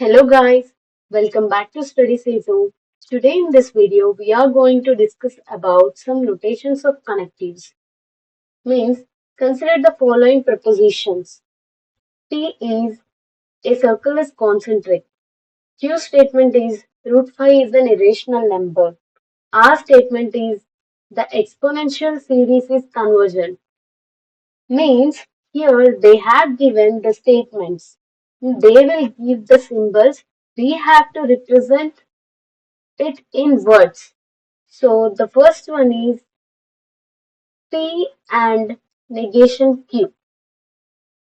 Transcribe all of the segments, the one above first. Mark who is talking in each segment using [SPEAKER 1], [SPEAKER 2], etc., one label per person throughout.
[SPEAKER 1] Hello guys, welcome back to Study Season. Today in this video we are going to discuss about some notations of connectives. Means consider the following prepositions. P is a circle is concentric. Q statement is root 5 is an irrational number. R statement is the exponential series is convergent. Means here they have given the statements. They will give the symbols. We have to represent it in words. So the first one is P and negation Q.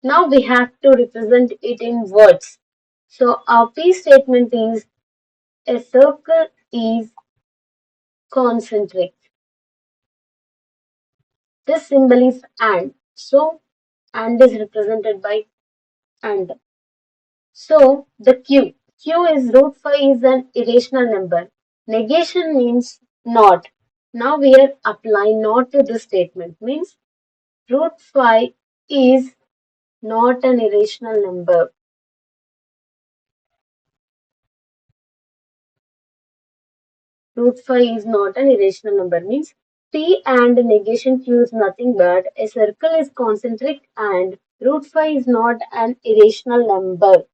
[SPEAKER 1] Now we have to represent it in words. So our P statement is a circle is concentric. This symbol is and. So and is represented by and. So the Q. Q is root 5 is an irrational number. Negation means not. Now we are applying not to this statement. Means root 5 is not an irrational number. Root 5 is not an irrational number means P and negation Q is nothing but a circle is concentric and root 5 is not an irrational number.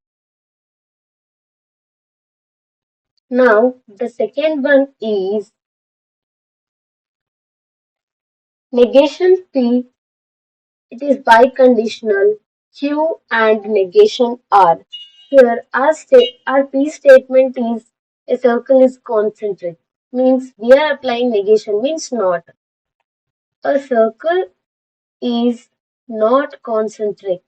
[SPEAKER 1] Now the second one is negation P. It is biconditional Q and negation R. Here our P statement is a circle is concentric means we are applying negation means not. A circle is not concentric.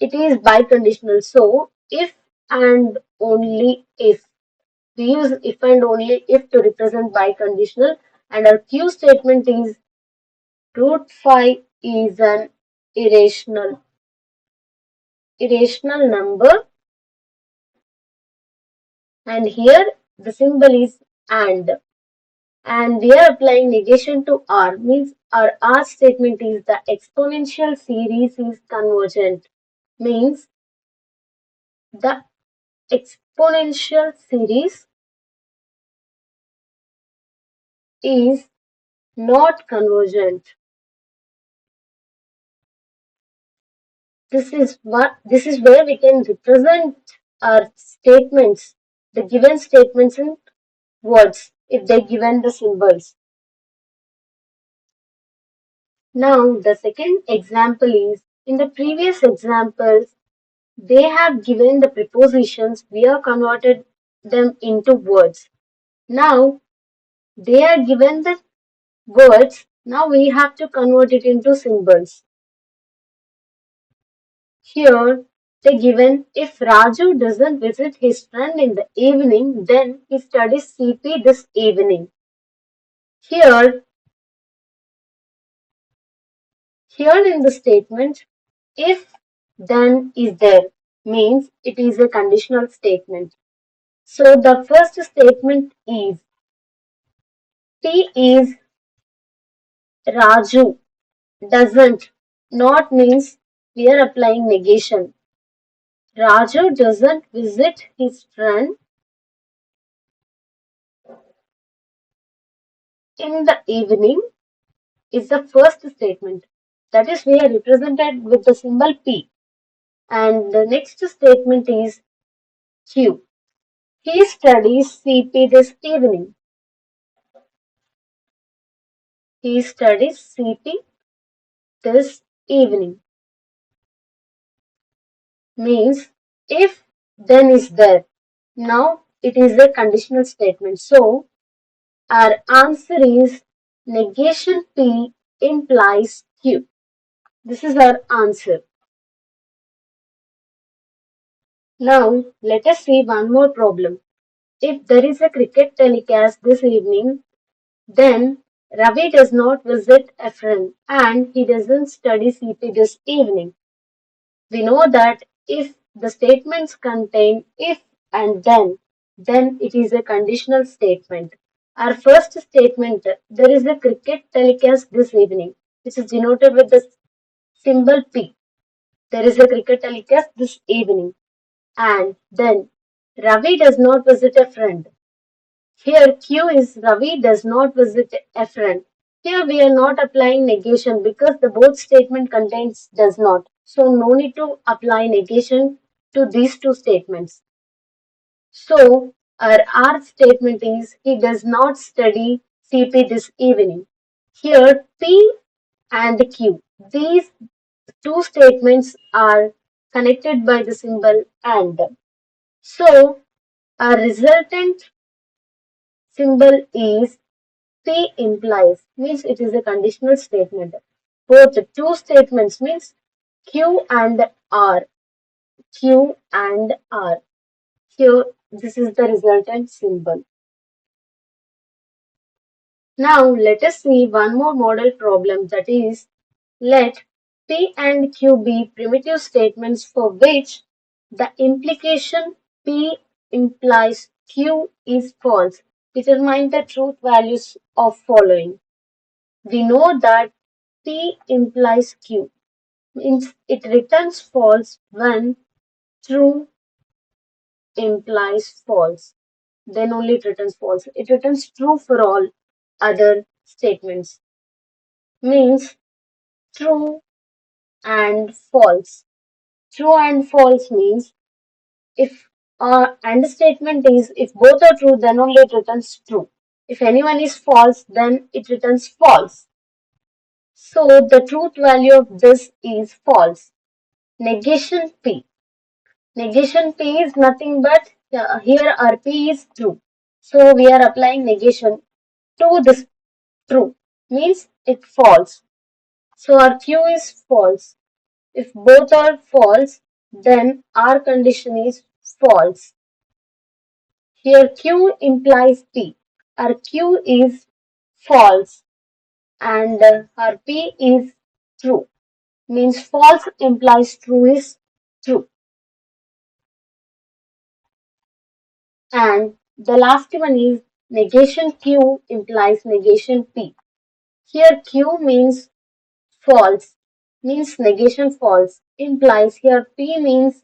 [SPEAKER 1] It is biconditional. So if and only if. We use if and only if to represent biconditional and our Q statement is root 5 is an irrational number and here the symbol is and we are applying negation to R means our R statement is the exponential series is convergent means the exponential series is not convergent. This is where we can represent our statements, the given statements in words if they given the symbols. Now the second example is in the previous examples they have given the prepositions, we have converted them into words. Now they are given the words, now we have to convert it into symbols. Here they given if Raju doesn't visit his friend in the evening, then he studies CP this evening. Here in the statement, if then is there means it is a conditional statement. So the first statement is P is Raju doesn't not means we are applying negation. Raju doesn't visit his friend in the evening is the first statement. That is we are represented with the symbol P. And the next statement is Q. He studies CP this evening. He studies CP this evening. Means if then is there. Now it is a conditional statement. So our answer is negation P implies Q. This is our answer. Now let us see one more problem. If there is a cricket telecast this evening, then Ravi does not visit a friend and he doesn't study CP this evening. We know that if the statements contain if and then it is a conditional statement. Our first statement, there is a cricket telecast this evening, which is denoted with the symbol P. There is a cricket telecast this evening. And then Ravi does not visit a friend. Here Q is Ravi does not visit a friend. Here we are not applying negation because the both statement contains does not. So no need to apply negation to these two statements. So our R statement is he does not study CP this evening. Here P and Q. These two statements are connected by the symbol and. So a resultant symbol is P implies means it is a conditional statement. Both the two statements means Q and R. Q and R. Here this is the resultant symbol. Now let us see one more model problem, that is, let P and Q be primitive statements for which the implication P implies Q is false. Determine the truth values of following. We know that P implies Q means it returns false when true implies false. Then only it returns false. It returns true for all other statements. Means true and false. True and false means if and the statement is if both are true, then only it returns true. If anyone is false, then it returns false. So the truth value of this is false. Negation P. Negation P is nothing but here our P is true. So we are applying negation to this true. Means it false. So our Q is false. If both are false, then our condition is false. Here Q implies P. Our Q is false and our P is true. Means false implies true is true. And the last one is negation Q implies negation P. Here Q means false, means negation false, implies here P means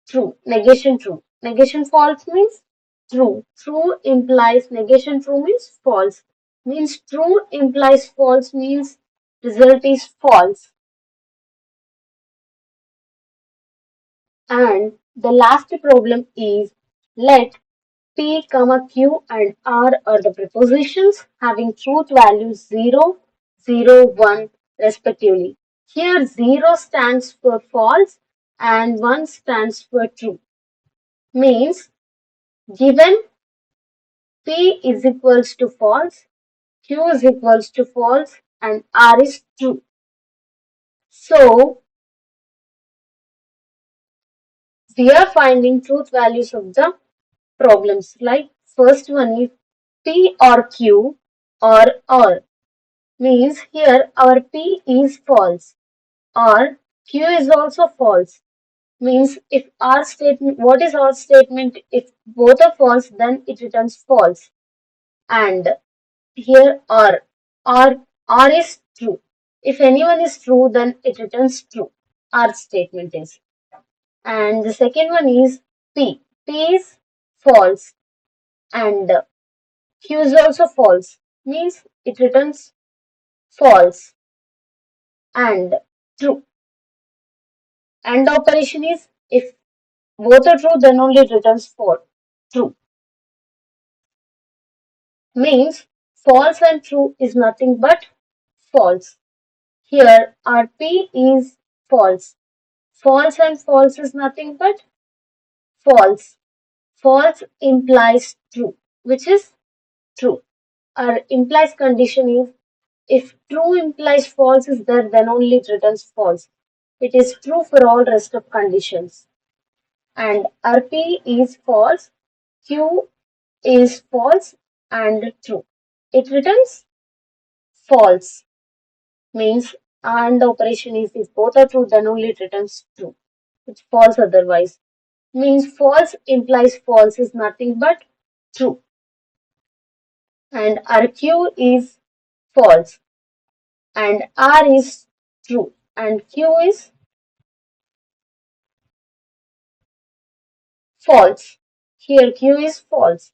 [SPEAKER 1] true, negation true. Negation false means true. True implies negation true means false. Means true implies false means result is false. And the last problem is let P, Q and R are the prepositions having truth values 0, 0, 1 respectively. Here 0 stands for false and 1 stands for true. Means given P is equals to false, Q is equals to false and R is true. So we are finding truth values of the problems, like first one is P or Q or R. Means here our P is false or Q is also false. Means if our statement, what is our statement? If both are false, then it returns false. And here R is true. If anyone is true, then it returns true. Our statement is. And the second one is P. P is false and Q is also false. Means it returns false and true. And operation is if both are true, then only it returns false. True. Means false and true is nothing but false. Here our P is false. False and false is nothing but false. False implies true, which is true. Our implies condition is if true implies false is there, then only it returns false. It is true for all rest of conditions. And RP is false, Q is false and true. It returns false. Means and the operation is if both are true, then only it returns true. It's false otherwise. Means false implies false is nothing but true. And RQ is false and R is true and Q is false. Here Q is false.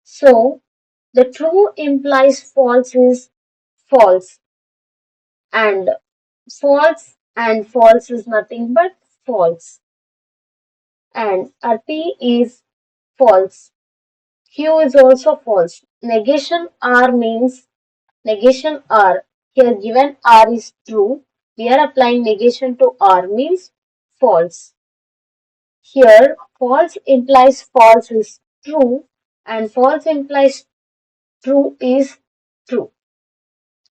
[SPEAKER 1] So the true implies false is false, and false is nothing but false, and our P is false. Q is also false. Negation R means negation R. Here given R is true. We are applying negation to R means false. Here false implies false is true, and false implies true is true.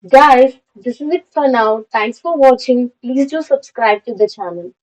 [SPEAKER 1] Guys, this is it for now. Thanks for watching. Please do subscribe to the channel.